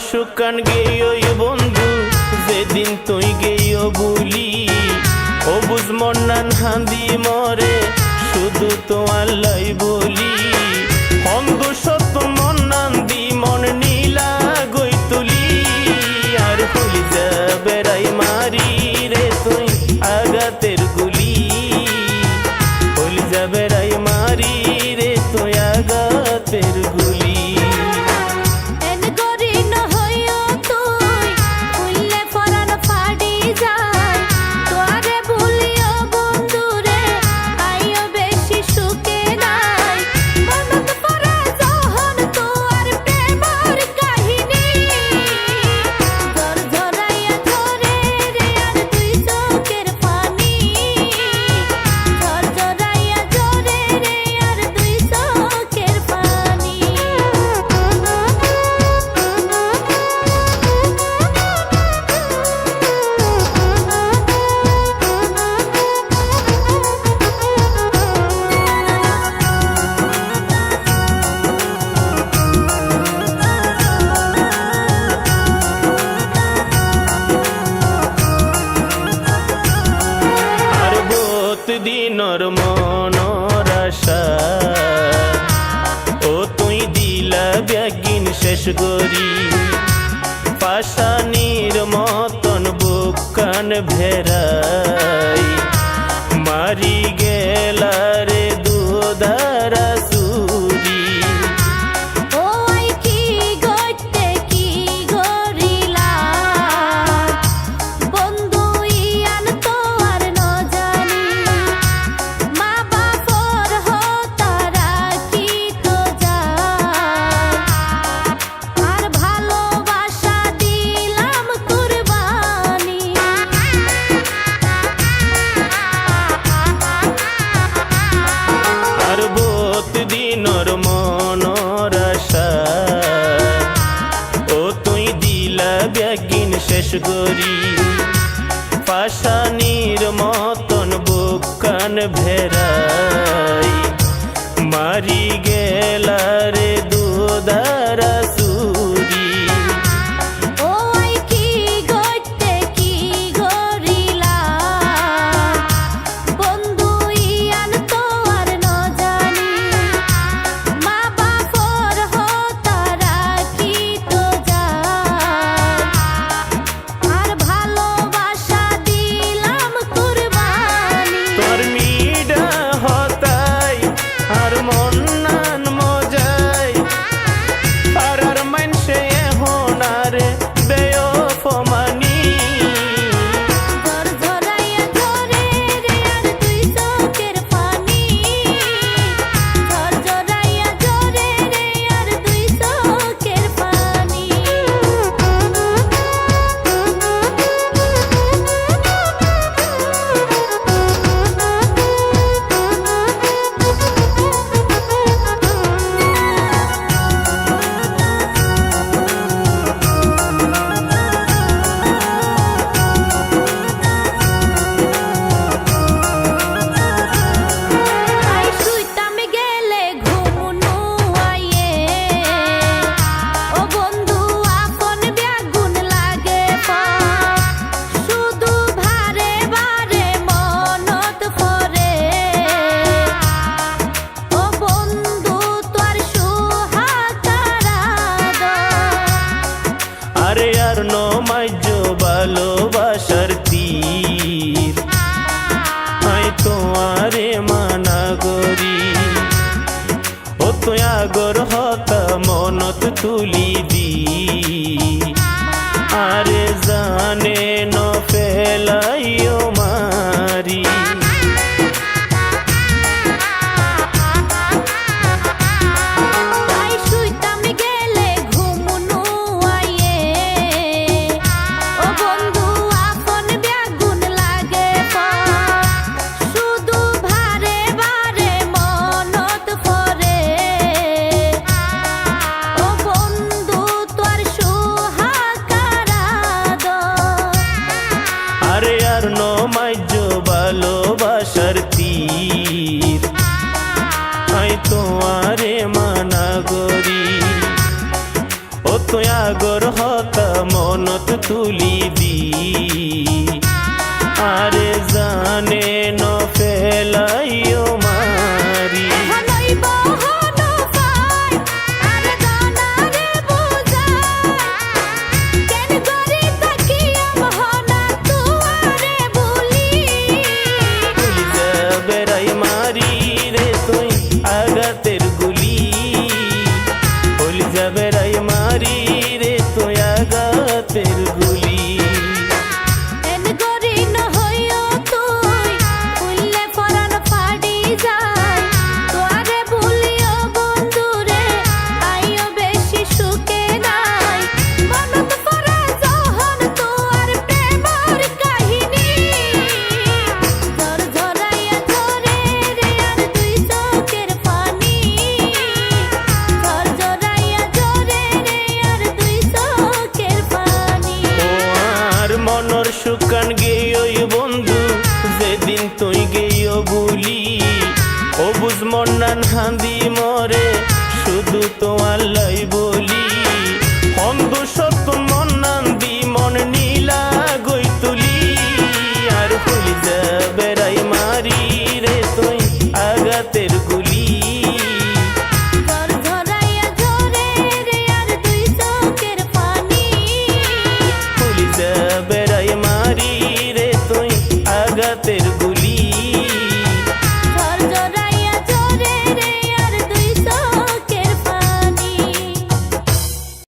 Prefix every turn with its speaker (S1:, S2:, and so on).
S1: শুকান গেও বন্ধু যেদিন তুই গেও বুলি ও বুঝ মন্নান হান্দি মরে শুধু তো আল্লাহ বলি অন্ধ সত্য মন্নান দি মন নীলা গই তুলি আর হলি যাবে রাই মারি রে তুই আগাতের গুলি হলি যাবে রাই মারি রে তুই আগাতের গুলি দিনর মনর আশা ও তুই দিলা ব্যাগিন শেষ গরি পাশানির মতন বুকান ভেরাই মারি গেলা রে দুধারা সুরি দিনর মনর আশা ও তুই দিলা ব্যাগিন শেষ গরি পাশানির মতন বুকান ভেরাই মারি গেলা রে দুধারা সুরি ভালোবাসার তীর আই তোমারে মানা করি ও তুই আগর হতা মনত তুলি দি আরে জানে ন ফেলাইও মারি ভালোবাসার তীর আই তোমারে মানা করি ও তুই আগর হত হাত তুলি দি আরে জানে ন ফেলাইও মারি বেড়াই মারি রে তুই আগাতের গুলি হল যা বেড়াই মারি রে তুই আগাতের গুলি মনর শুকান গেই বন্ধু যেদিন তুই গেইও বুলি ও বুঝ মন্নান হান্দি মরে শুধু তোমার